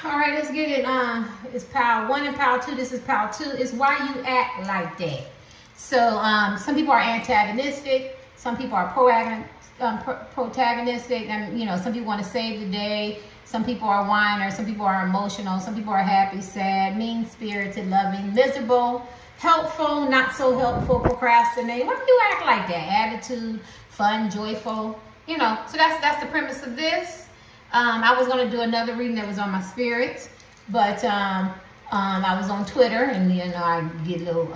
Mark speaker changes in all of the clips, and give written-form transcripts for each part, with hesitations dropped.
Speaker 1: All right, let's get it. It's power 1 and power 2. This is power 2. It's why you act like that. So some people are antagonistic. Some people are protagonistic. And, you know, some people want to save the day. Some people are whiners. Some people are emotional. Some people are happy, sad, mean-spirited, loving, miserable, helpful, not so helpful, procrastinating. Why do you act like that? Attitude, fun, joyful. You know, so that's the premise of this. I was going to do another reading that was on my spirit, but I was on Twitter, and you know,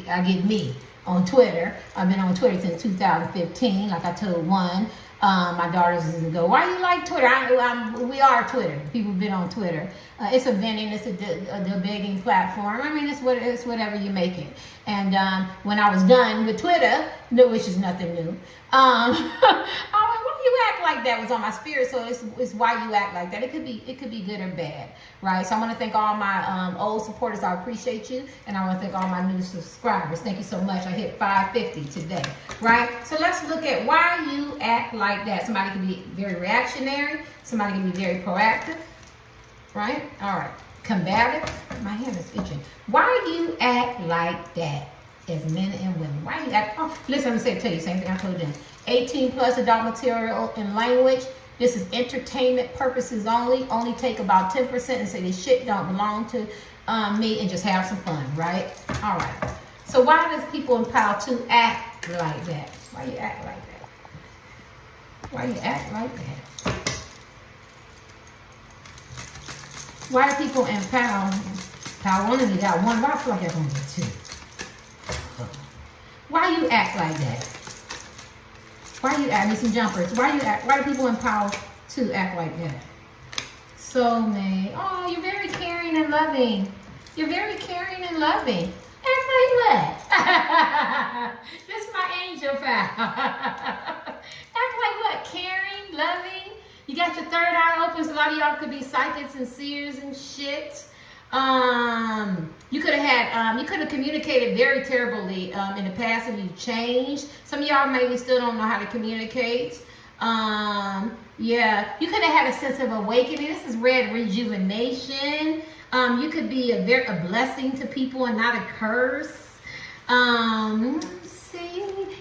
Speaker 1: I get me on Twitter. I've been on Twitter since 2015. Like I told my daughters ago, why you like Twitter? We are Twitter. People have been on Twitter. It's a vending, it's a debating platform. I mean, it's whatever you make it. And when I was done with Twitter, which is nothing new, I went, why do you act like that? Was on my spirit. So it's why you act like that. It could be good or bad, right? So I want to thank all my old supporters. I appreciate you, and I want to thank all my new subscribers. Thank you so much. I hit 550 today, right? So let's look at why you act like that. Somebody can be very reactionary. Somebody can be very proactive, right? All right. Combative. My hand is itching. Why you act like that as men and women? Why you act? Oh, listen, I'm going to tell you the same thing I told them. 18 plus adult material and language. This is entertainment purposes only. Only take about 10% and say this shit don't belong to me and just have some fun, right? All right. So why does people in power 2 act like that? Why you act like that? Why you act like that? Why are people in power 1 and you got 1? Why I feel like you're going to get 2? Why you act like that? Why you act? Need some jumpers. Why do people in power 2 act like that? Soulmate. Oh, you're very caring and loving. You're very caring and loving. Act like what? This is my angel pal. Act like what? Caring, loving. You got your third eye open, so a lot of y'all could be psychics and seers and shit. You could have communicated very terribly in the past and you changed. Some of y'all maybe still don't know how to communicate. Yeah, you could have had a sense of awakening. This is red rejuvenation. You could be a blessing to people and not a curse.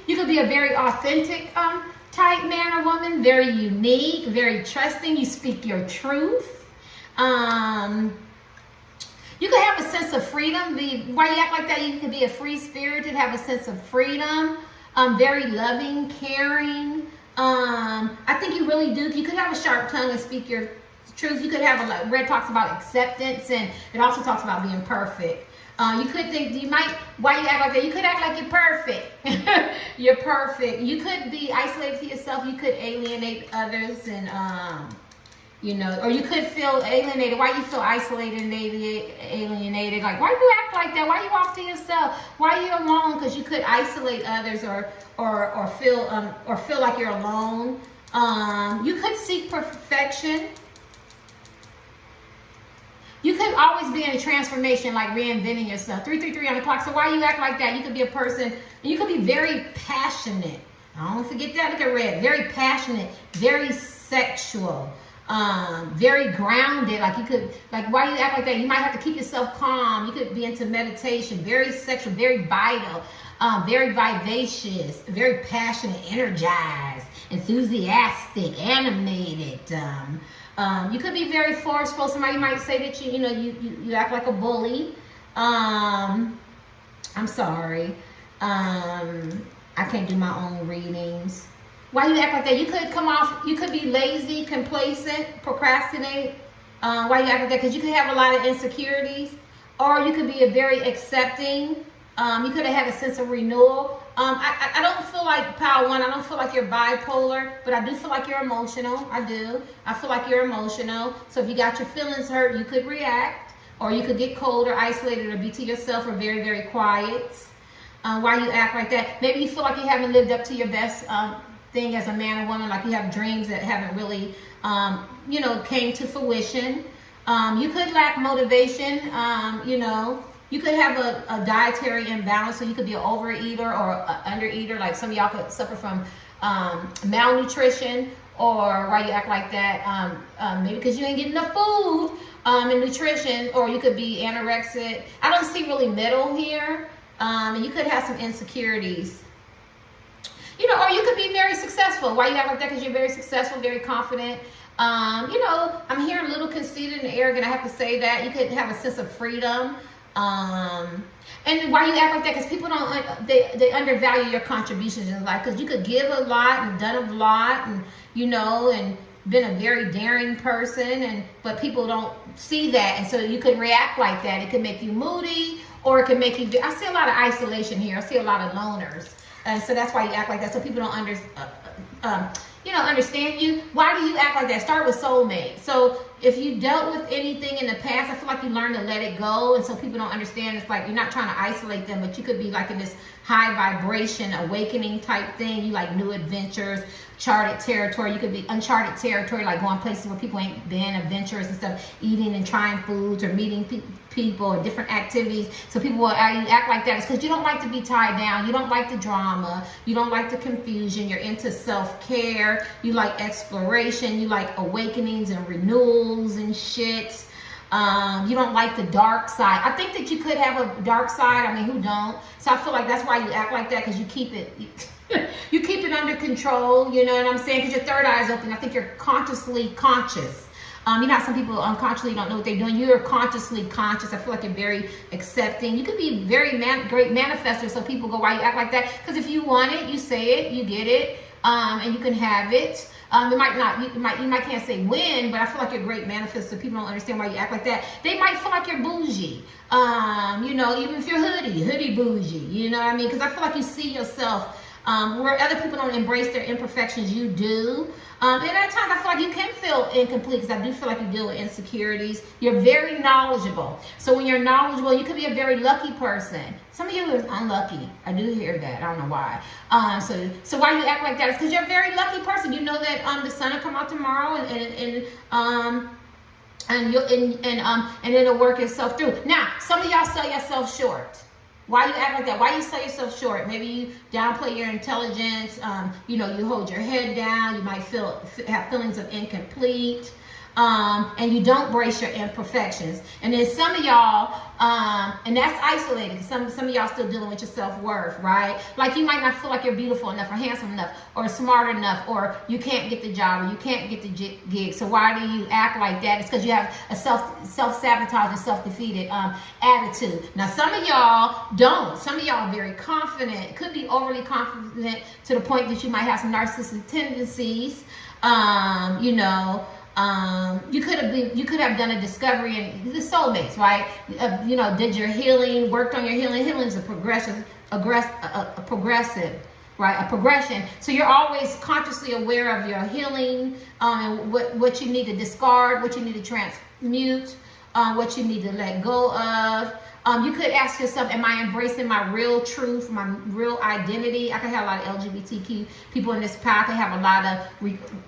Speaker 1: You could be a very authentic type man or woman, very unique, very trusting. You speak your truth. You could have a sense of freedom. Why you act like that? You could be a free-spirited, have a sense of freedom. Very loving, caring. I think you really do. You could have a sharp tongue and speak your truth. You could have Red talks about acceptance, and it also talks about being perfect. You could think why you act like that? You could act like you're perfect. You're perfect. You could be isolated to yourself. You could alienate others, and you know, or you could feel alienated. Why you feel isolated and alienated? Like, why do you act like that? Why are you off to yourself? Why are you alone? Because you could isolate others, or feel like you're alone. You could seek perfection. You could always be in a transformation, like reinventing yourself. 333 on the clock. So why you act like that? You could be a person, and you could be very passionate. Don't forget that. Look at red. Very passionate, very sexual, very grounded. Like why you act like that? You might have to keep yourself calm. You could be into meditation. Very sexual, very vital, very vivacious, very passionate, energized, enthusiastic, animated. You could be very forceful. Somebody might say that you act like a bully. I'm sorry. I can't do my own readings. Why you act like that? You could be lazy, complacent, procrastinate. Why you act like that? Because you could have a lot of insecurities. Or you could be a very accepting. You could have had a sense of renewal. I don't feel like power 1. I don't feel like you're bipolar, but I do feel like you're emotional. I do. I feel like you're emotional. So if you got your feelings hurt, you could react, or you could get cold or isolated or be to yourself, or very, very quiet. Why you act like that? Maybe you feel like you haven't lived up to your best thing as a man or woman, like you have dreams that haven't really, came to fruition. You could lack motivation, You could have a dietary imbalance, so you could be an overeater or an undereater. Like some of y'all could suffer from malnutrition, or why you act like that. Maybe because you ain't getting enough food and nutrition, or you could be anorexic. I don't see really middle here. And you could have some insecurities. You know, or you could be very successful. Why you act like that? Because you're very successful, very confident. You know, I'm hearing a little conceited and arrogant. I have to say that. You could have a sense of freedom. And why you act like that? Because people don't, they undervalue your contributions in life. Because you could give a lot and done a lot, and you know, and been a very daring person, but people don't see that, and so you could react like that. It could make you moody, or it could make you. I see a lot of isolation here. I see a lot of loners, and so that's why you act like that. So people don't understand you. Why do you act like that? Start with soulmate. So if you dealt with anything in the past, I feel like you learn to let it go. And so people don't understand. It's like you're not trying to isolate them, but you could be like in this high vibration, awakening type thing. You like new adventures, charted territory. You could be uncharted territory, like going places where people ain't been, adventures and stuff, eating and trying foods or meeting people or different activities. So people will act like that. It's because you don't like to be tied down. You don't like the drama. You don't like the confusion. You're into self-care. You like exploration. You like awakenings and renewals and shit. You don't like the dark side. I think that you could have a dark side. I mean, who don't? So I feel like that's why you act like that, because you keep it you keep it under control, you know what I'm saying? Because your third eye is open. I think you're consciously conscious. You know how some people unconsciously don't know what they're doing. You're consciously conscious. I feel like you're very accepting. You could be very great manifester. So people go, why you act like that? Because if you want it, you say it, you get it, and you can have it. You might can't say when, but I feel like you're a great manifester. People don't understand why you act like that. They might feel like you're bougie. You know, even if you're hoodie bougie. You know what I mean? Because I feel like you see yourself. Where other people don't embrace their imperfections, you do. And at times I feel like you can feel incomplete, because I do feel like you deal with insecurities. You're very knowledgeable. So when you're knowledgeable, you could be a very lucky person. Some of you are unlucky. I do hear that. I don't know why. So why you act like that? It's because you're a very lucky person. You know that the sun will come out tomorrow, and it'll work itself through. Now, some of y'all sell yourself short. Why you act like that? Why you sell yourself short? Maybe you downplay your intelligence. You know, you hold your head down. You might have feelings of incomplete. And you don't brace your imperfections. And then some of y'all, and that's isolated. Some of y'all still dealing with your self-worth, right? Like you might not feel like you're beautiful enough or handsome enough or smart enough, or you can't get the job or you can't get the gig. So why do you act like that? It's because you have a self-sabotage and self-defeated attitude. Now, some of y'all don't. Some of y'all are very confident. Could be overly confident to the point that you might have some narcissistic tendencies. You know, you could have done a discovery in the soulmates, right? You know, did your healing, worked on your healing. Healing is a progressive, right? A progression. So you're always consciously aware of your healing, and what you need to discard, what you need to transmute, what you need to let go of. You could ask yourself, am I embracing my real truth, my real identity? I could have a lot of LGBTQ people in this path. I could have a lot of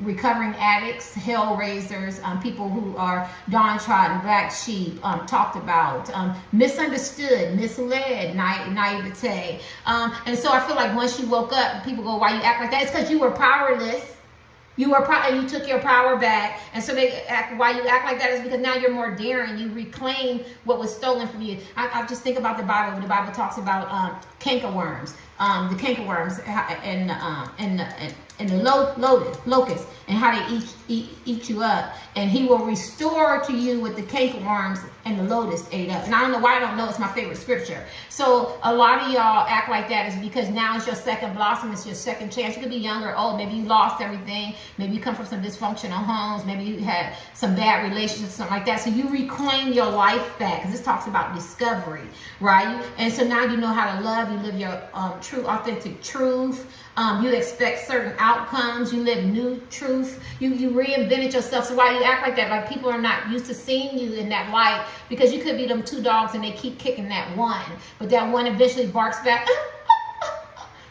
Speaker 1: recovering addicts, hell raisers, people who are downtrodden, black sheep, talked about, misunderstood, misled, naivete. And so I feel like once you woke up, people go, why you act like that? It's because you were powerless. You were and you took your power back, and so why you act like that is because now you're more daring. You reclaim what was stolen from you. I just think about the Bible. When the Bible talks about cankerworms, the cankerworms and the locusts, and how they eat you up, and He will restore to you what the cankerworms and the locusts ate up. And I don't know why I don't know. It's my favorite scripture. So a lot of y'all act like that is because now it's your second blossom. It's your second chance. You could be young or old. Maybe you lost everything. Maybe you come from some dysfunctional homes. Maybe you had some bad relationships, something like that. So you reclaim your life back, because this talks about discovery, right? And so now you know how to love. You live your true, authentic truth. You expect certain outcomes. You live new truth. You reinvented yourself. So why do you act like that? Like people are not used to seeing you in that light, because you could be them two dogs and they keep kicking that one, but that one eventually barks back.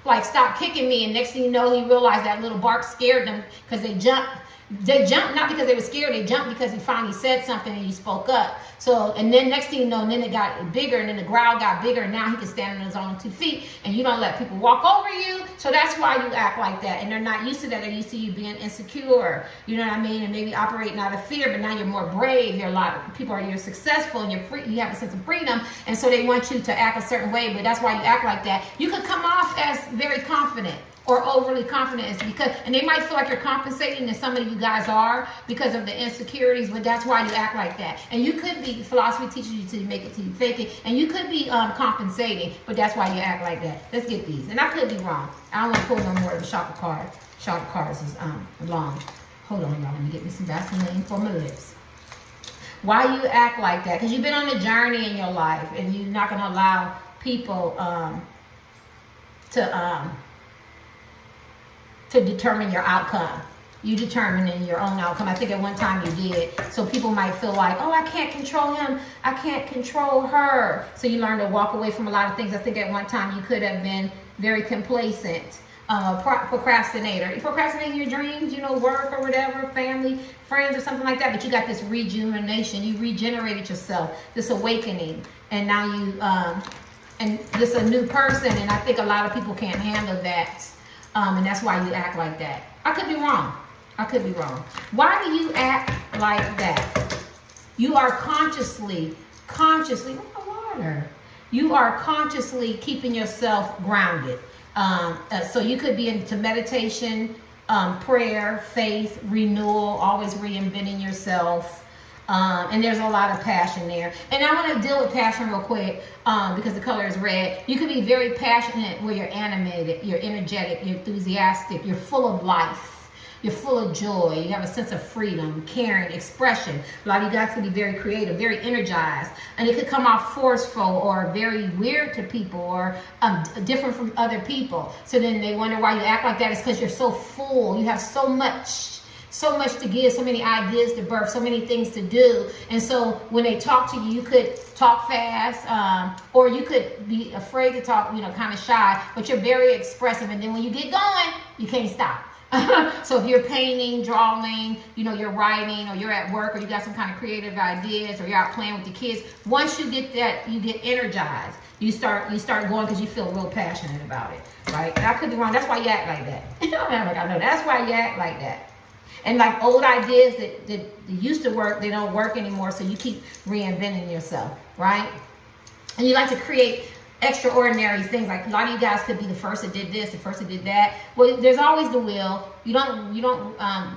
Speaker 1: Like, stop kicking me. And next thing you know, he realized that little bark scared them because they jumped They jumped not because they were scared. They jumped because you finally said something and you spoke up. So, and then next thing you know, and then it got bigger, and then the growl got bigger, and now he can stand on his own 2 feet, and you don't let people walk over you. So that's why you act like that. And they're not used to that. They're used to you being insecure. You know what I mean? And maybe operating out of fear, but now you're more brave. You're a lot of people you're successful, and you're free. You have a sense of freedom, and so they want you to act a certain way. But that's why you act like that. You could come off as very confident or overly confident, is because, and they might feel like you're compensating, and some of you guys are, because of the insecurities, but that's why you act like that. And you could be, philosophy teaches you to make it till you fake it, and you could be compensating, but that's why you act like that. Let's get these, and I could be wrong. I don't want to pull no more of the shocker card. Shocker cards is long. Hold on, y'all, let me get me some Vaseline for my lips. Why you act like that? Because you've been on a journey in your life, and you're not going to allow people to determine your outcome. You determining your own outcome. I think at one time you did. So people might feel like, oh, I can't control him. I can't control her. So you learn to walk away from a lot of things. I think at one time you could have been very complacent. Procrastinator. You procrastinating your dreams, you know, work or whatever, family, friends or something like that. But you got this rejuvenation. You regenerated yourself. This awakening. And now you, and this is a new person. And I think a lot of people can't handle that. And that's why you act like that. I could be wrong. I could be wrong. Why do you act like that? You are consciously, what's the water? You are consciously keeping yourself grounded. So you could be into meditation, prayer, faith, renewal, always reinventing yourself. And there's a lot of passion there. And I want to deal with passion real quick because the color is red. You can be very passionate where you're animated, you're energetic, you're enthusiastic, you're full of life. You're full of joy. You have a sense of freedom, caring, expression. A lot of you guys can be very creative, very energized. And it could come off forceful or very weird to people or different from other people. So then they wonder why you act like that. It's because you're so full. You have so much to give, so many ideas to birth, so many things to do. And so when they talk to you, you could talk fast, or you could be afraid to talk, you know, kind of shy, but you're very expressive. And then when you get going, you can't stop. So if you're painting, drawing, you know, you're writing, or you're at work, or you got some kind of creative ideas, or you're out playing with the kids, once you get that, you get energized. You start going because you feel real passionate about it, right? And I could be wrong. That's why you act like that. I know. That's why you act like that. And like old ideas that used to work, they don't work anymore. So you keep reinventing yourself, right? And you like to create extraordinary things. Like a lot of you guys could be the first that did this, the first that did that. Well, there's always the will. You don't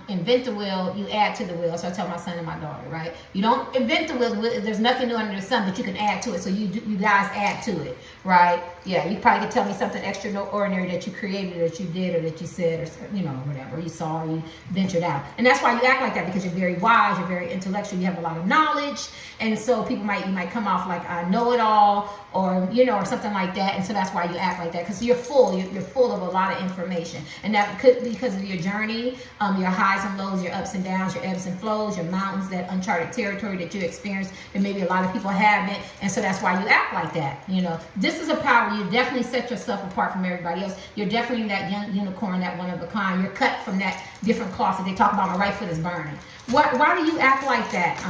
Speaker 1: invent the wheel, you add to the wheel. So I tell my son and my daughter, right? You don't invent the wheel. There's nothing new under the sun, but you can add to it. So you guys add to it, right? Yeah, you probably could tell me something extraordinary that you created, that you did, or that you said, or, you know, whatever you saw, or you ventured out. And that's why you act like that, because you're very wise, you're very intellectual, you have a lot of knowledge. And so you might come off like I know it all, or, you know, or something like that. And so that's why you act like that, because you're full of a lot of information. And that could be because of your journey, your highs and lows, your ups and downs, your ebbs and flows, your mountains, that uncharted territory that you experienced that maybe a lot of people haven't. And so that's why you act like that. You know, this is a power. You definitely set yourself apart from everybody else. You're definitely that young unicorn, that one of a kind. You're cut from that different cloth that they talk about. My right foot is burning. Why do you act like that?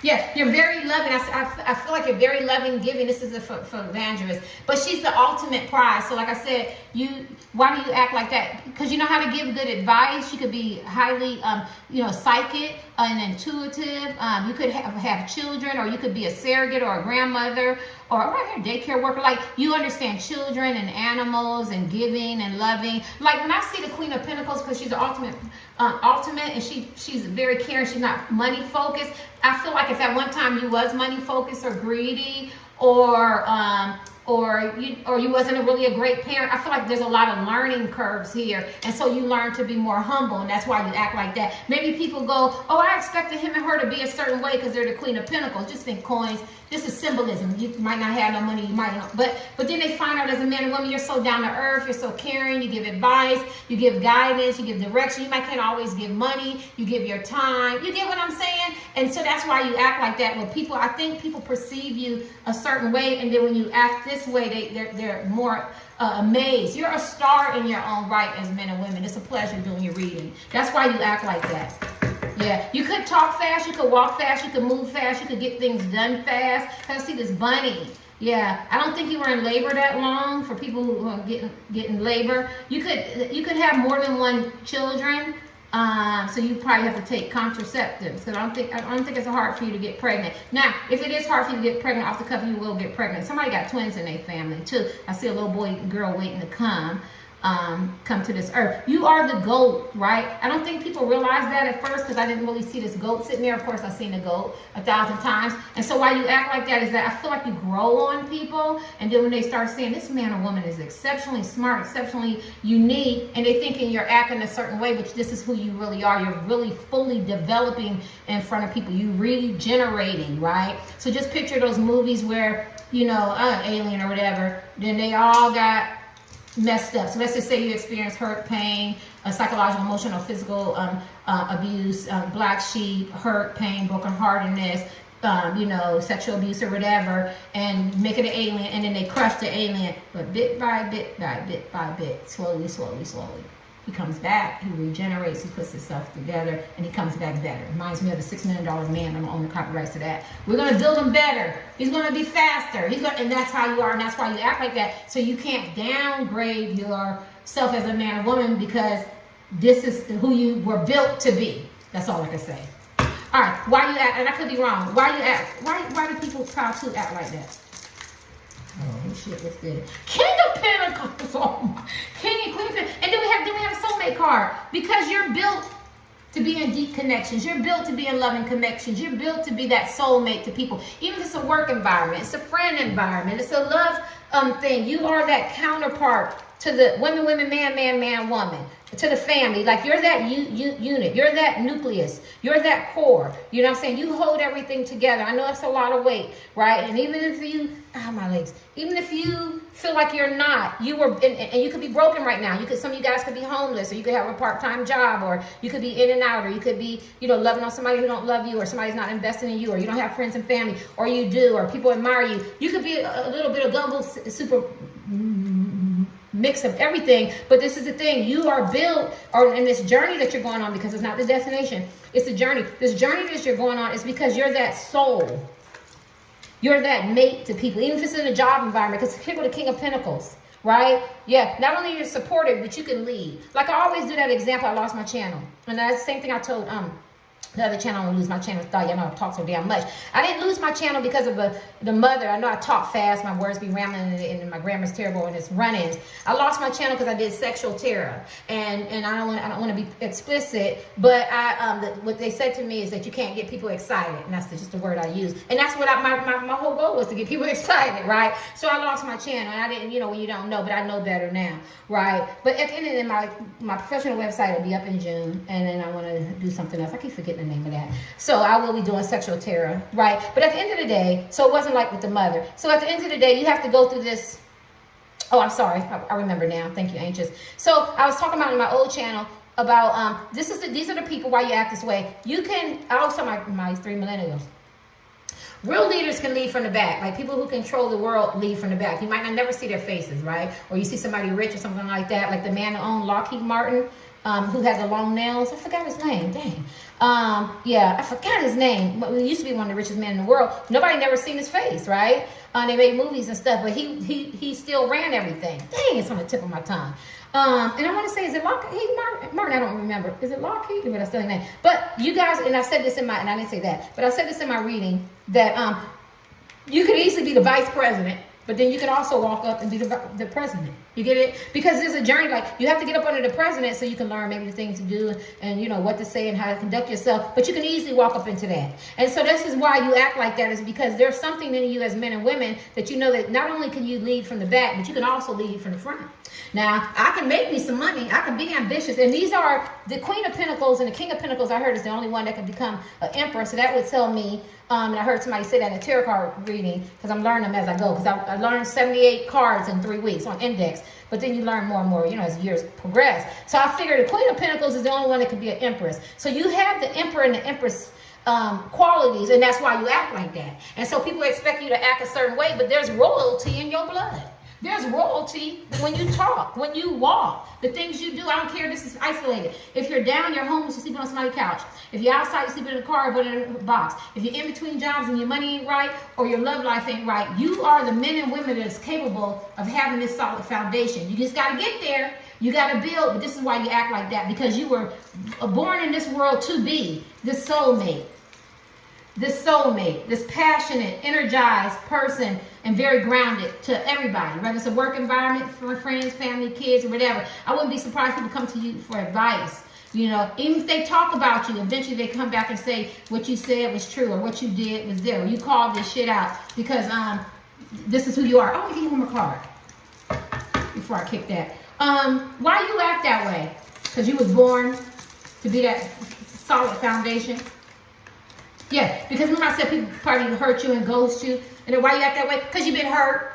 Speaker 1: Yeah, you're very loving. I feel like you're very loving, giving. This is for Evangelist. But she's the ultimate prize. So like I said, why do you act like that? Because you know how to give good advice. You could be highly, psychic and intuitive. You could have children, or you could be a surrogate or a grandmother, or right here, daycare worker. Like, you understand children and animals and giving and loving. Like when I see the Queen of Pentacles, because she's the ultimate, and she's very caring. She's not money focused. I feel like if at one time you was money focused or greedy, or you wasn't really a great parent, I feel like there's a lot of learning curves here. And so you learn to be more humble, and that's why you act like that. Maybe people go, oh, I expected him and her to be a certain way because they're the Queen of Pentacles. Just think coins. This is symbolism. You might not have no money, you might not, but then they find out as a man and woman, you're so down to earth, you're so caring, you give advice, you give guidance, you give direction. You might can't always give money, you give your time. You get what I'm saying? And so that's why you act like that with people. I think people perceive you a certain way, and then when you act this way, they're more amazed. You're a star in your own right as men and women. It's a pleasure doing your reading. That's why you act like that. Yeah, you could talk fast, you could walk fast, you could move fast, you could get things done fast. I see this bunny. Yeah, I don't think you were in labor that long. For people who are getting labor, you could have more than one children. So you probably have to take contraceptives. Because I don't think it's hard for you to get pregnant. Now, if it is hard for you to get pregnant off the cuff, you will get pregnant. Somebody got twins in their family too. I see a little boy and girl waiting to come to this earth. You are the goat, right? I don't think people realize that at first, because I didn't really see this goat sitting there. Of course, I've seen the goat 1,000 times. And so why you act like that is that I feel like you grow on people. And then when they start saying this man or woman is exceptionally smart, exceptionally unique, and they thinking you're acting a certain way, which this is who you really are. You're really fully developing in front of people. You regenerating, right? So just picture those movies where, you know, Alien or whatever, then they all got messed up. So let's just say you experience hurt, pain, psychological, emotional, physical abuse, black sheep, hurt, pain, brokenheartedness, you know, sexual abuse or whatever, and make it an alien, and then they crush the alien, but bit by bit by bit, slowly, he comes back, he regenerates, he puts himself together, and he comes back better. Reminds me of the $6 million man. I don't own the copyrights to that. We're going to build him better. He's going to be faster. And that's how you are, and that's why you act like that. So you can't downgrade yourself as a man or woman, because this is who you were built to be. That's all I can say. All right, why you act, and I could be wrong. Why you act? Why do people proud to act like that? Oh shit, what's this? King of Pentacles. Oh my. King and Queen of Pentacles. And then we have a soulmate card. Because you're built to be in deep connections. You're built to be in loving connections. You're built to be that soulmate to people. Even if it's a work environment, it's a friend environment, it's a love thing. You are that counterpart to the women, man, woman. To the family. Like you're that unit. You're that nucleus. You're that core. You know what I'm saying? You hold everything together. I know it's a lot of weight, right? And even if you, my legs. Even if you feel like you're not, you were, and you could be broken right now. Some of you guys could be homeless, or you could have a part-time job, or you could be in and out, or you could be, you know, loving on somebody who don't love you, or somebody's not investing in you, or you don't have friends and family, or you do, or people admire you. You could be a little bit of gumbo, super mix of everything. But this is the thing, you are built, or in this journey that you're going on, because it's not the destination, it's the journey. This journey that you're going on is because you're that soul. You're that mate to people, even if it's in a job environment, because here go the King of Pentacles, right? Yeah, not only you're supportive, but you can lead. Like I always do that example, I lost my channel. And that's the same thing I told the other channel. I don't lose my channel. Thought y'all know I talk so damn much. I didn't lose my channel because of the mother. I know I talk fast. My words be rambling, and my grammar's terrible, and it's run-ins. I lost my channel because I did sexual terror, and I don't want to be explicit, but what they said to me is that you can't get people excited, and that's just the word I use. And that's what my whole goal was, to get people excited, right? So I lost my channel, and I didn't, you know, when you don't know, but I know better now, right? But at the end of the day, my professional website will be up in June, and then I want to do something else. I keep forgetting the name of that. So I will be doing sexual terror, right? But at the end of the day, so it wasn't like with the mother. So at the end of the day, you have to go through this. Oh, I'm sorry. I remember now. Thank you, Anxious. So I was talking about in my old channel about these are the people why you act this way. You can, I also my 3 millennials. Real leaders can lead from the back. Like people who control the world lead from the back. You might not never see their faces, right? Or you see somebody rich or something like that, like the man who owned Lockheed Martin, who had the long nails. I forgot his name. Dang. Yeah, I forgot his name. But he used to be one of the richest men in the world. Nobody never seen his face, right? They made movies and stuff, but he still ran everything. Dang, it's on the tip of my tongue. And I want to say, is it Lockheed Martin? I don't remember. Is it Lockheed? But I still name. But you guys, and I said this and I didn't say that, but I said this in my reading, that you could easily be the vice president, but then you can also walk up and be the president. You get it? Because there's a journey. Like you have to get up under the president so you can learn maybe the things to do and you know what to say and how to conduct yourself. But you can easily walk up into that. And so this is why you act like that, is because there's something in you as men and women that you know that not only can you lead from the back, but you can also lead from the front. Now, I can make me some money. I can be ambitious. And these are the Queen of Pentacles and the King of Pentacles. I heard is the only one that can become an emperor. So that would tell me, and I heard somebody say that in a tarot card reading, because I'm learning them as I go. Because I learned 78 cards in 3 weeks on index. But then you learn more and more, you know, as years progress. So I figured the Queen of Pentacles is the only one that could be an empress. So you have the emperor and the empress qualities, and that's why you act like that. And so people expect you to act a certain way, but there's royalty in your blood. There's royalty when you talk, when you walk, the things you do. I don't care if this is isolated. If you're down, you're homeless, you're sleeping on somebody's couch. If you're outside, you're sleeping in a car, but in a box. If you're in between jobs and your money ain't right or your love life ain't right, you are the men and women that's capable of having this solid foundation. You just got to get there. You got to build, but this is why you act like that, because you were born in this world to be this soulmate. This soulmate, this passionate, energized person, and very grounded to everybody, whether it's a work environment, for friends, family, kids, or whatever. I wouldn't be surprised if people come to you for advice. You know, even if they talk about you, eventually they come back and say what you said was true, or what you did was there, or you called this shit out because this is who you are. Oh, give him a card before I kick that. Why you act that way? Because you was born to be that solid foundation. Yeah, because remember I said people probably hurt you and ghost you. And then why you act that way? Because you've been hurt.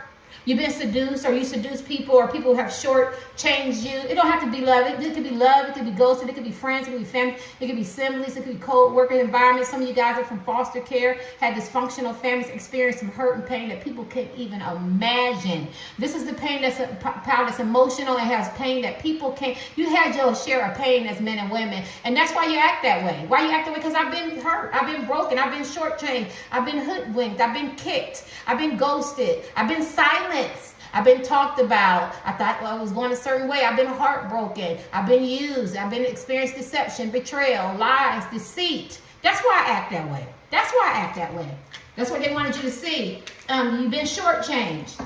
Speaker 1: You've been seduced, or you seduce people, or people have short-changed you. It don't have to be love. It could be love. It could be ghosted. It could be friends. It could be family. It could be siblings. It could be co-worker environment. Some of you guys are from foster care, had dysfunctional families, experienced some hurt and pain that people can't even imagine. This is the pain that's emotional and has pain that people can't. You had your share of pain as men and women, and that's why you act that way. Why you act that way? Because I've been hurt. I've been broken. I've been shortchanged. I've been hoodwinked. I've been kicked. I've been ghosted. I've been silenced. I've been talked about. I thought I was going a certain way. I've been heartbroken. I've been used. I've been experienced deception, betrayal, lies, deceit. That's why I act that way. That's why I act that way. That's what they wanted you to see. You've been shortchanged.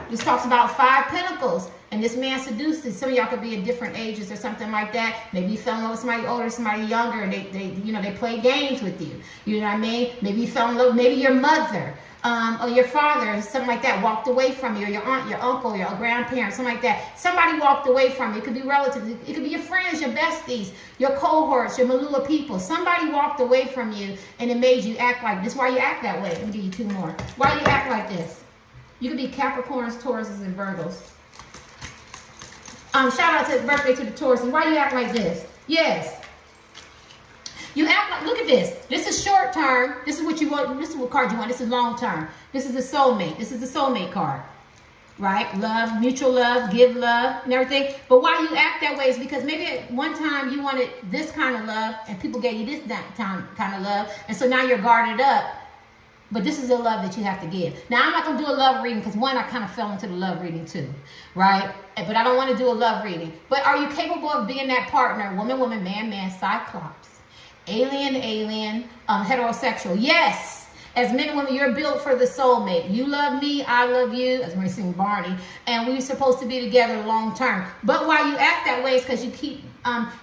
Speaker 1: This talks about 5 pentacles. And this man seduced you. Some of y'all could be at different ages or something like that. Maybe you fell in love with somebody older, somebody younger, and they play games with you. You know what I mean? Maybe you fell in love. Maybe your mother. Or your father, something like that, walked away from you, or your aunt, your uncle, your grandparents, something like that. Somebody walked away from you. It could be relatives. It could be your friends, your besties, your cohorts, your Malula people. Somebody walked away from you, and it made you act like this. Why you act that way? Let me give you 2 more. Why you act like this? You could be Capricorns, Tauruses, and Virgos. Shout out to birthday to the Tauruses. Why you act like this? Yes. You act like, look at this. This is short term. This is what you want. This is what card you want. This is long term. This is the soulmate. This is the soulmate card. Right? Love, mutual love, give love, and everything. But why you act that way is because maybe at one time you wanted this kind of love, and people gave you this kind of love, and so now you're guarded up. But this is the love that you have to give. Now, I'm not going to do a love reading because, one, I kind of fell into the love reading too, right? But I don't want to do a love reading. But are you capable of being that partner, woman, woman, man, man, cyclops, alien, heterosexual? Yes. As men and women, you're built for the soulmate. You love me, I love you, as we sing Barney, and we're supposed to be together long term. But why you act that way is because you keep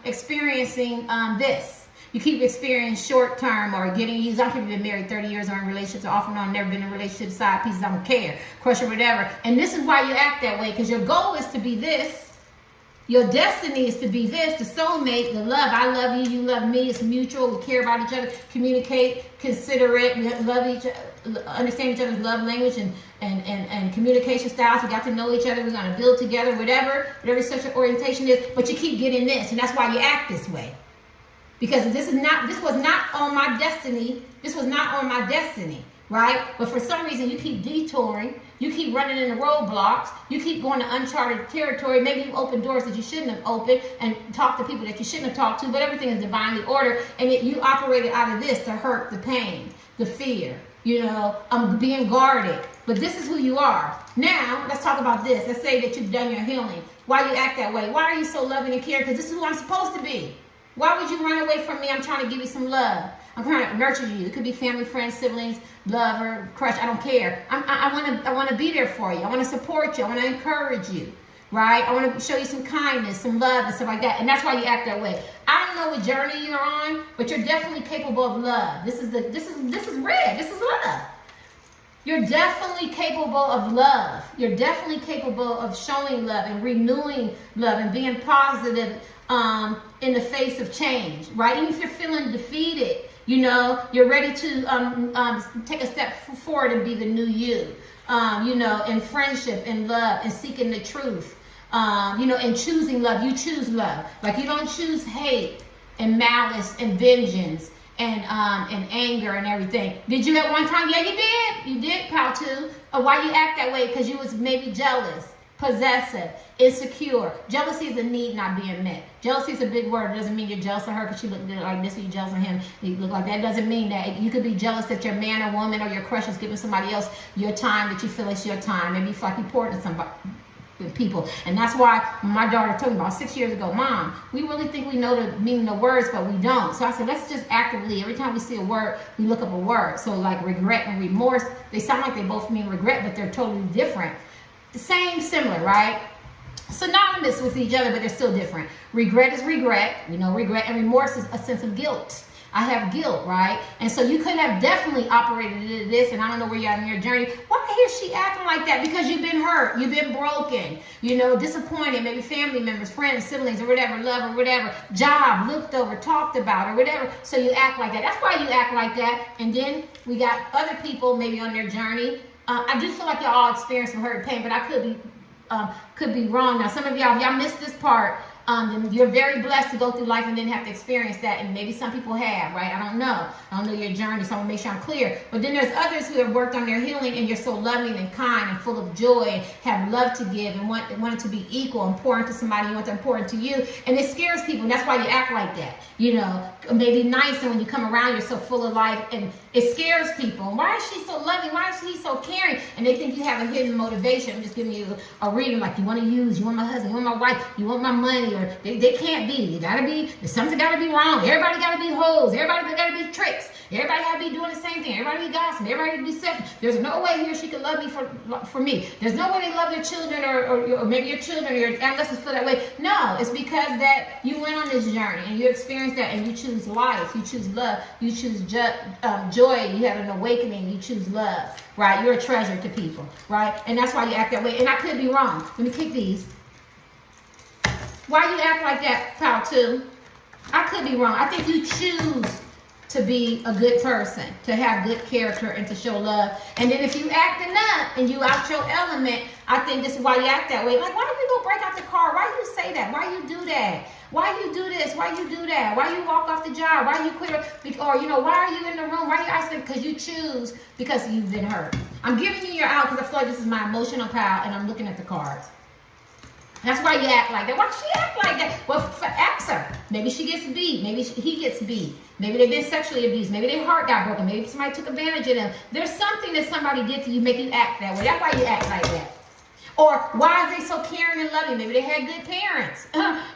Speaker 1: experiencing this. You keep experiencing short term or getting used. Some people have been married 30 years or in relationships, off and on, never been in a relationship, side pieces, I don't care, crush or whatever. And this is why you act that way, because your goal is to be this. Your destiny is to be this, the soulmate, the love. I love you, you love me. It's mutual. We care about each other, communicate, considerate. We love each other, understand each other's love language and communication styles. We got to know each other. We're going to build together, whatever sexual orientation is. But you keep getting this, and that's why you act this way. Because this was not on my destiny. This was not on my destiny, right? But for some reason, you keep detouring. You keep running into roadblocks. You keep going to uncharted territory. Maybe you open doors that you shouldn't have opened and talk to people that you shouldn't have talked to. But everything is divinely ordered. And you operated out of this to hurt the pain, the fear, being guarded. But this is who you are. Now, let's talk about this. Let's say that you've done your healing. Why you act that way? Why are you so loving and caring? Because this is who I'm supposed to be. Why would you run away from me? I'm trying to give you some love. I'm trying to nurture you. It could be family, friends, siblings, lover, crush. I don't care. I want to be there for you. I want to support you. I want to encourage you, right? I want to show you some kindness, some love, and stuff like that. And that's why you act that way. I don't know what journey you're on, but you're definitely capable of love. This is red. This is love. You're definitely capable of love. You're definitely capable of showing love and renewing love and being positive in the face of change, right? Even if you're feeling defeated, you're ready to take a step forward and be the new you, in friendship and love and seeking the truth, and choosing love. You choose love. Like you don't choose hate and malice and vengeance and anger and everything. Did you at one time? Yeah, you did. You did, pal, too. Or why you act that way? Because you was maybe jealous, possessive, insecure. Jealousy is a need not being met. Jealousy is a big word. It doesn't mean you're jealous of her because she looked like this, or you're jealous of him, you look like that. It doesn't mean that. You could be jealous that your man or woman or your crush is giving somebody else your time that you feel it's your time. Maybe you feel like you poured into somebody. With people. And that's why my daughter told me about 6 years ago, Mom, we really think we know the meaning of words, but we don't. So I said, let's just actively, every time we see a word, we look up a word. So like regret and remorse, they sound like they both mean regret, but they're totally different. The same, similar, right? Synonymous with each other, but they're still different. Regret is regret, regret, and remorse is a sense of guilt. I have guilt, right? And so you could have definitely operated into this, and I don't know where you're at in your journey. Why is she acting like that? Because you've been hurt, you've been broken, disappointed, maybe family members, friends, siblings, or whatever, love, or whatever, job, looked over, talked about, or whatever. So you act like that. That's why you act like that. And then we got other people maybe on their journey. I do feel like y'all all experience some hurt and pain, but I could be wrong. Now, some of y'all, if y'all missed this part, you're very blessed to go through life and then have to experience that, and maybe some people have, right? I don't know your journey, so I want to make sure I'm clear. But then there's others who have worked on their healing, and you're so loving and kind and full of joy and have love to give and want it to be equal and pour into somebody, you want them to pour into you, and it scares people, and that's why you act like that. Maybe nice, and when you come around, you're so full of life, and it scares people. Why is she so loving? Why is he so caring? And they think you have a hidden motivation. I'm just giving you a reading, like you want my husband, you want my wife, you want my money, or they can't be. Something gotta be wrong. Everybody gotta be hoes. Everybody gotta be tricks. Everybody gotta be doing the same thing. Everybody be gossiping. Everybody gotta be selfish. There's no way he or she could love me for me. There's no way they love their children or maybe your children or your adolescents feel that way. No, it's because that you went on this journey and you experienced that, and you choose life. You choose love. You choose joy. You have an awakening. You choose love, right? You're a treasure to people, right? And that's why you act that way. And I could be wrong. Let me kick these. Why you act like that, pal, too? I could be wrong. I think you choose to be a good person, to have good character, and to show love. And then if you acting up and you out your element, I think this is why you act that way. Like, why don't you go break out the car? Why you say that? Why you do that? Why you do this? Why you do that? Why you walk off the job? Why you quit? Or, why are you in the room? Why are you isolated? Because you choose, because you've been hurt. I'm giving you your out because I feel like this is my emotional pal, and I'm looking at the cards. That's why you act like that. Why she act like that? Well, ask her. Maybe she gets beat. Maybe he gets beat. Maybe they've been sexually abused. Maybe their heart got broken. Maybe somebody took advantage of them. There's something that somebody did to you make you act that way. That's why you act like that. Or why are they so caring and loving? Maybe they had good parents.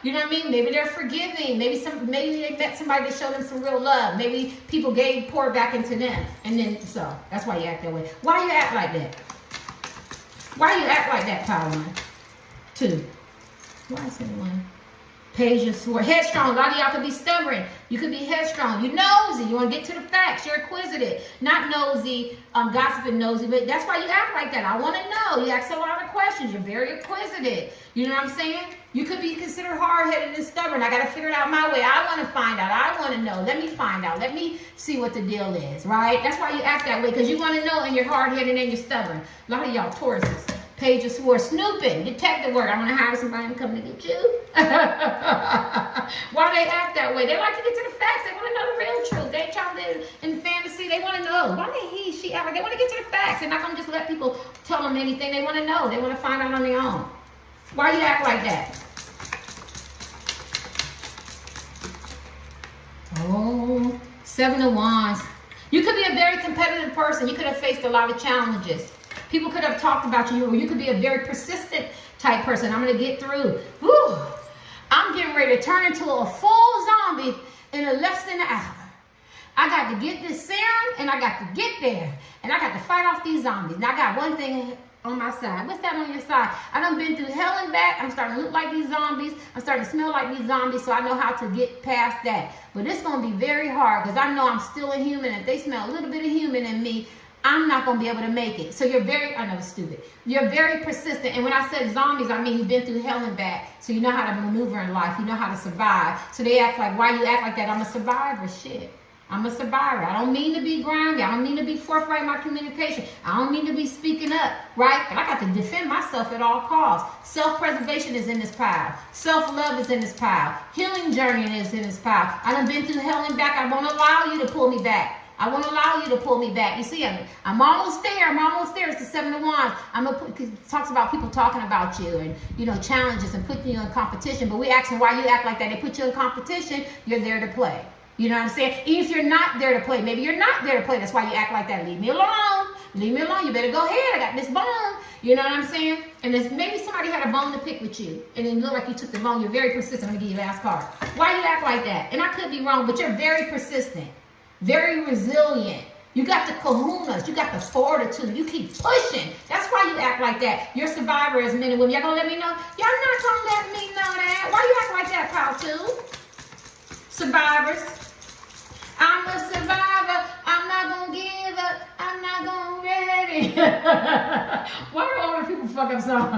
Speaker 1: You know what I mean? Maybe they're forgiving. Maybe they met somebody that showed them some real love. Maybe people poured back into them. And then, so that's why you act that way. Why you act like that? Why you act like that, Power One? 2. Why is it 1? Page of Swords. Headstrong. A lot of y'all could be stubborn. You could be headstrong. You're nosy. You want to get to the facts. You're inquisitive. Not nosy, gossiping nosy, but that's why you act like that. I want to know. You ask a lot of questions. You're very inquisitive. You know what I'm saying? You could be considered hard-headed and stubborn. I got to figure it out my way. I want to find out. I want to know. Let me find out. Let me see what the deal is, right? That's why you act that way, because you want to know, and you're hard-headed and you're stubborn. A lot of y'all Tauruses. Page of Swords. Snooping. Detective work. I want to hire somebody to come to get you. Why they act that way? They like to get to the facts. They want to know the real truth. They ain't trying to live in fantasy. They want to know. Why did she act like? They want to get to the facts. They're not going to just let people tell them anything. They want to know. They want to find out on their own. Why you act like that? Oh, 7 of Wands. You could be a very competitive person. You could have faced a lot of challenges. People could have talked about you, or you could be a very persistent type person. I'm going to get through. Whew. I'm getting ready to turn into a full zombie in less than an hour. I got to get this serum, and I got to get there, and I got to fight off these zombies. Now, I got one thing on my side. What's that on your side? I done been through hell and back. I'm starting to look like these zombies. I'm starting to smell like these zombies, so I know how to get past that. But it's going to be very hard, because I know I'm still a human. If they smell a little bit of human in me, I'm not going to be able to make it. So you're I know it's stupid. You're very persistent. And when I said zombies, I mean you've been through hell and back. So you know how to maneuver in life. You know how to survive. So they act like, why you act like that? I'm a survivor. Shit. I'm a survivor. I don't mean to be grimy. I don't mean to be forthright in my communication. I don't mean to be speaking up, right? But I got to defend myself at all costs. Self-preservation is in this pile. Self-love is in this pile. Healing journey is in this pile. I done been through hell and back. I won't allow you to pull me back. I won't allow you to pull me back. You see, I'm almost there. I'm almost there. It's the 7 of Wands. It talks about people talking about you and, you know, challenges and putting you in competition. But we asking why you act like that. They put you in competition. You're there to play. You know what I'm saying? Even if you're not there to play, maybe you're not there to play. That's why you act like that. Leave me alone. Leave me alone. You better go ahead. I got this bone. You know what I'm saying? And maybe somebody had a bone to pick with you, and then you look like you took the bone. You're very persistent. I'm going to give you the last card. Why you act like that? And I could be wrong, but you're very persistent, very resilient. You got the kahunas. You got the fortitude. You keep pushing. That's why you act like that. You're a survivor as men and women. Y'all going to let me know? Y'all not going to let me know that. Why you act like that, pal, too? Survivors. I'm a survivor. I'm not going to give up. I'm not going to ready. Why do older people fuck up songs?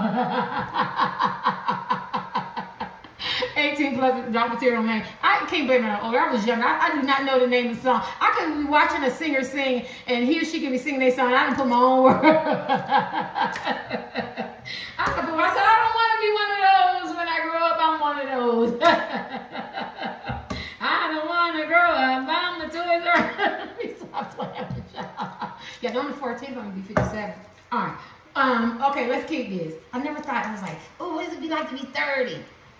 Speaker 1: 18 plus drop material name. I can't blame it on older. I was younger. I do not know the name of the song. I could be watching a singer sing, and he or she could be singing their song, and I didn't put my own word. I said, I don't want to be one of those. When I grow up, I'm one of those. I don't want to grow up. I'm the Toys R Us. Stop playing with y'all. Yeah, on the 14th, I'm going to be 57. All right. Okay, let's keep this. I never thought, I was like, oh, what does it be like to be 30?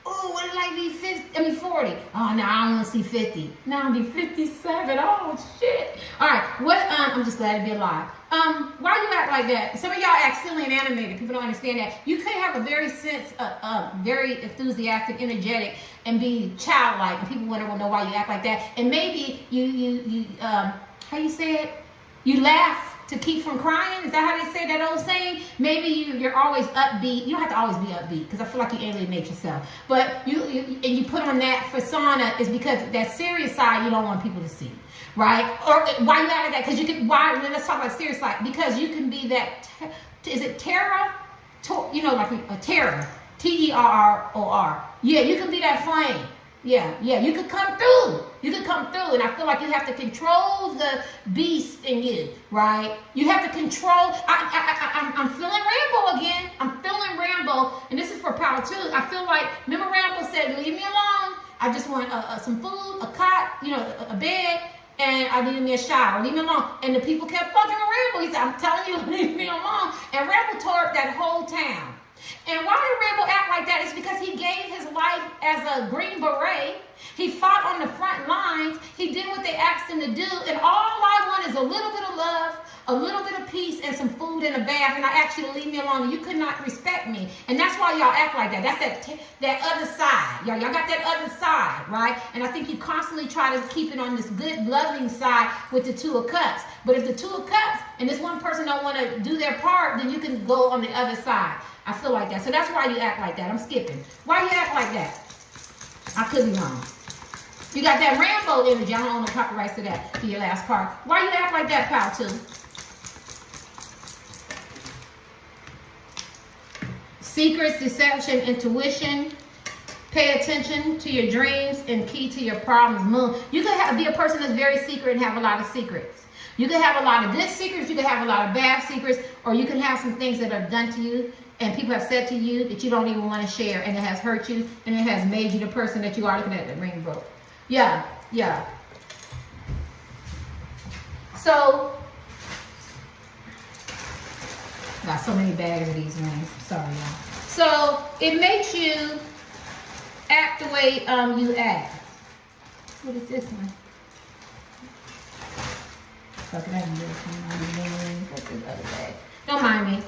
Speaker 1: Oh, what is it like to be 50? I mean 40. Oh, no, I don't want to see 50. Now I'm be 57. Oh, shit. All right. I'm just glad to be alive. Why do you act like that? Some of y'all act silly and animated. People don't understand that. You could have a very very enthusiastic, energetic, and be childlike, and people wonder, well, know why you act like that. And maybe you how you say it? You laugh to keep from crying. Is that how they say that old saying? Maybe you're always upbeat. You don't have to always be upbeat, because I feel like you alienate yourself. But you put on that persona is because that serious side you don't want people to see, right? Or why you act like that? Because you can. Why? Let's talk about serious side. Because you can be that. Is it terror? You know, like a terror. Terror. Yeah, you can be that flame. Yeah, you could come through. You could come through, and I feel like you have to control the beast in you, right? You have to control. I'm feeling Rambo again. I'm feeling Rambo, and this is for power too. I feel like, remember Rambo said, "Leave me alone. I just want some food, a cot, you know, a bed, and I needed me a shower. Leave me alone." And the people kept fucking with Rambo. He said, "I'm telling you, leave me alone." And Rambo tore up that whole town. And why did Rambo act like that? It's because he gave his life as a Green Beret. He fought on the front lines. He did what they asked him to do. And all I want is a little bit of love, a little bit of peace, and some food and a bath. And I asked you to leave me alone. You could not respect me. And that's why y'all act like that. That's that other side. Y'all got that other side, right? And I think you constantly try to keep it on this good, loving side with the Two of Cups. But if the Two of Cups and this one person don't want to do their part, then you can go on the other side. I feel like that. So that's why you act like that. I'm skipping. Why you act like that? I could be wrong. You got that Rambo energy. I don't own the copyrights to that, to your last card. Why you act like that, pal, too? Secrets, deception, intuition. Pay attention to your dreams and key to your problems. Moon. You could be a person that's very secret and have a lot of secrets. You can have a lot of good secrets. You can have a lot of bad secrets. Or you can have some things that are done to you and people have said to you that you don't even want to share, and it has hurt you, and it has made you the person that you are. Looking at the ring broke. Yeah. So, got so many bags of these rings. Sorry, y'all. So, it makes you act the way you act. What is this one? What's this other bag? Don't mind me.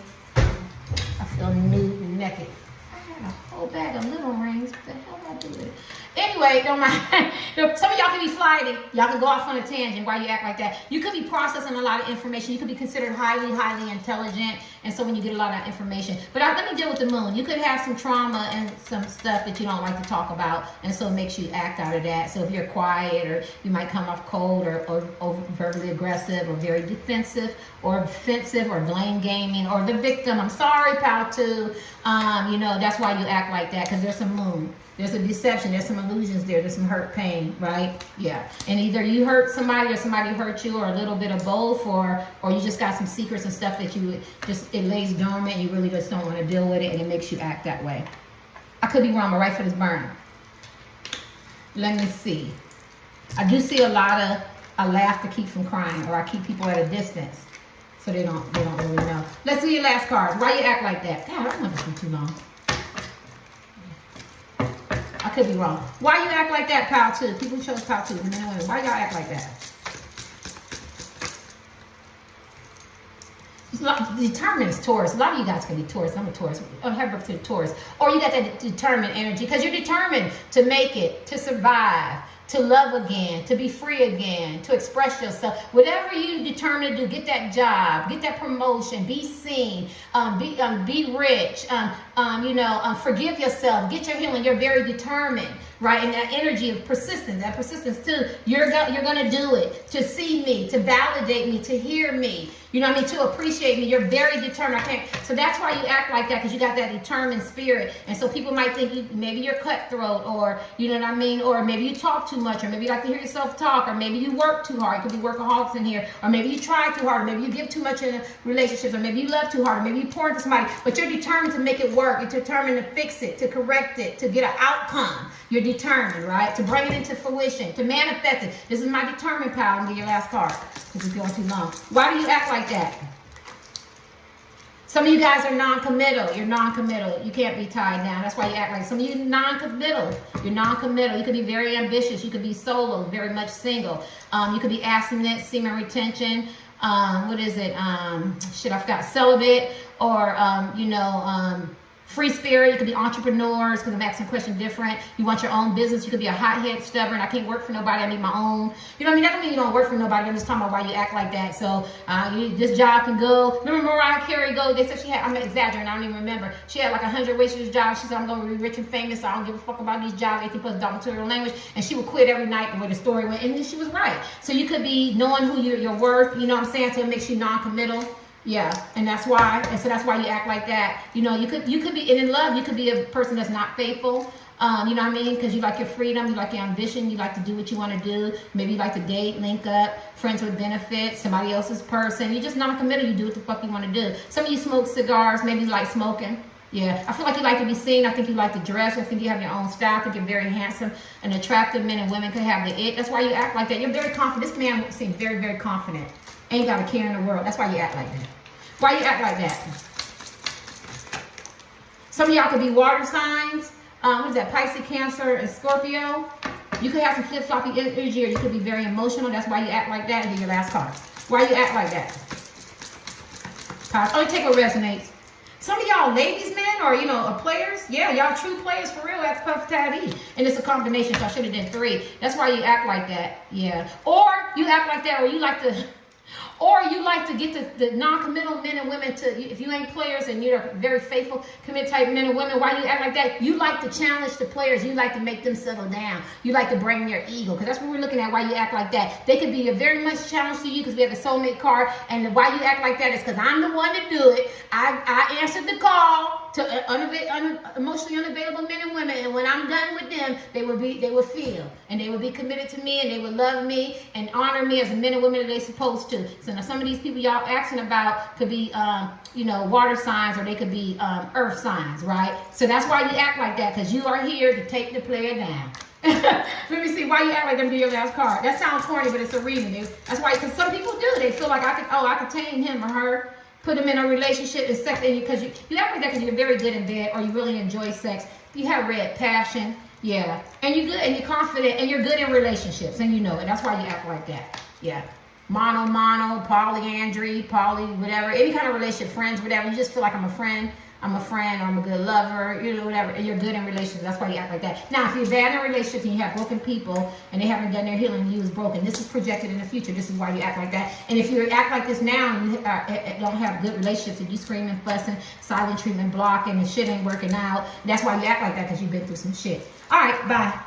Speaker 1: I feel nude and naked. I had a whole bag of little rings. What the hell did I do with it? Anyway, don't mind. Some of y'all can be flighty. Y'all can go off on a tangent. Why you act like that? You could be processing a lot of information. You could be considered highly, highly intelligent. And so when you get a lot of information. But let me deal with the moon. You could have some trauma and some stuff that you don't like to talk about. And so it makes you act out of that. So if you're quiet, or you might come off cold, or verbally aggressive, or very defensive, or offensive, or blame gaming, or the victim. I'm sorry, pal, too. That's that's why you act like that, because there's some moon. There's a deception. There's some illusions there. There's some hurt, pain, right? Yeah. And either you hurt somebody or somebody hurt you, or a little bit of both, or you just got some secrets and stuff that you just, it lays dormant. You really just don't want to deal with it, and it makes you act that way. I could be wrong, but right for this burn. Let me see. I do see a lot of, I laugh to keep from crying, or I keep people at a distance so they don't really know. Let's see your last card. Why you act like that? God, I don't want this one too long. I could be wrong. Why you act like that, pile 2? People chose pile 2, men and women. Why y'all act like that? Determined is Taurus. A lot of you guys can be Taurus. I'm a Taurus. I have birth to the Taurus. Or you got that determined energy because you're determined to make it, to survive, to love again, to be free again, to express yourself. Whatever you determine to do, get that job, get that promotion, be seen, be rich, forgive yourself, get your healing. You're very determined, right? And that energy of persistence, that persistence too, you're gonna do it, to see me, to validate me, to hear me. You know what I mean? To appreciate me. You're very determined. So that's why you act like that, because you got that determined spirit. And so people might think maybe you're cutthroat, or you know what I mean? Or maybe you talk too much, or maybe you like to hear yourself talk, or maybe you work too hard. It could be workaholics in here. Or maybe you try too hard, or maybe you give too much in relationships, or maybe you love too hard, or maybe you pour into somebody. But you're determined to make it work. You're determined to fix it, to correct it, to get an outcome. You're determined, right? To bring it into fruition, to manifest it. This is my determined power. I'm going to get your last card because it's going too long. Why do you act like that? Some of you guys are non-committal. You're non-committal. You can't be tied down. That's why you act like some of you non-committal. You're non-committal. You could be very ambitious. You could be solo, very much single. You could be abstinent, semen retention. What is it? I forgot. Celibate, or free spirit. You could be entrepreneurs, because I'm asking a question different. You want your own business. You could be a hothead, stubborn. I can't work for nobody. I need my own. You know what I mean? That doesn't mean you don't work for nobody. I'm just talking about why you act like that. So this job can go. Remember Mariah Carey go? They said she had, I'm exaggerating, I don't even remember. She had like 100 waitress jobs. She said, I'm going to be rich and famous. So I don't give a fuck about these jobs. 18 plus adult material language. And she would quit every night the way the story went. And then she was right. So you could be knowing who you're worth. You know what I'm saying? So it makes you non-committal. Yeah, and that's why, you act like that. You know, you could be, and in love, you could be a person that's not faithful. You know what I mean? Because you like your freedom, you like your ambition, you like to do what you want to do. Maybe you like to date, link up, friends with benefits, somebody else's person. You're just non-committal. You do what the fuck you want to do. Some of you smoke cigars, maybe you like smoking. Yeah, I feel like you like to be seen. I think you like to dress. I think you have your own style. I think you're very handsome and attractive. Men and women could have the it. That's why you act like that. You're very confident. This man seems very, very confident. Ain't got a care in the world. That's why you act like that. Why you act like that? Some of y'all could be water signs. What is that? Pisces, Cancer, and Scorpio. You could have some flip-floppy energy, or you could be very emotional. That's why you act like that. And then your last card. Why you act like that? Only take what resonates. Some of y'all ladies, men, or players. Yeah, y'all true players for real. That's Puff Daddy. And it's a combination, so I should have done 3. That's why you act like that. Yeah. Or you act like that, or you like to... Or you like to get the non-committal men and women to, if you ain't players and you're very faithful, commit type men and women, why do you act like that? You like to challenge the players. You like to make them settle down. You like to bring their ego, because that's what we're looking at, why you act like that. They could be a very much challenge to you, because we have the soulmate card, and why you act like that is because I'm the one to do it. I answered the call to emotionally unavailable men and women, and when I'm done with them, they will feel, and they will be committed to me, and they will love me and honor me as the men and women that they're supposed to. So now some of these people y'all asking about could be, water signs, or they could be earth signs, right? So that's why you act like that, because you are here to take the player down. Let me see why you act like them. Do your last card. That sounds corny, but it's a reason. That's why, because some people do. They feel like I could tame him or her, put them in a relationship and sex, because you act like that because you're very good in bed, or you really enjoy sex. You have red passion, yeah, and you're good and you're confident and you're good in relationships, and you know it. That's why you act like that. Yeah. Mono, polyandry, whatever, any kind of relationship, friends, whatever. You just feel like I'm a friend, or I'm a good lover, whatever, and you're good in relationships. That's why you act like that. Now, if you're bad in relationships and you have broken people and they haven't done their healing, you was broken. This is projected in the future. This is why you act like that. And if you act like this now and you don't have good relationships, and you screaming, fussing, silent treatment, blocking, and shit ain't working out, that's why you act like that, because you've been through some shit. All right, bye.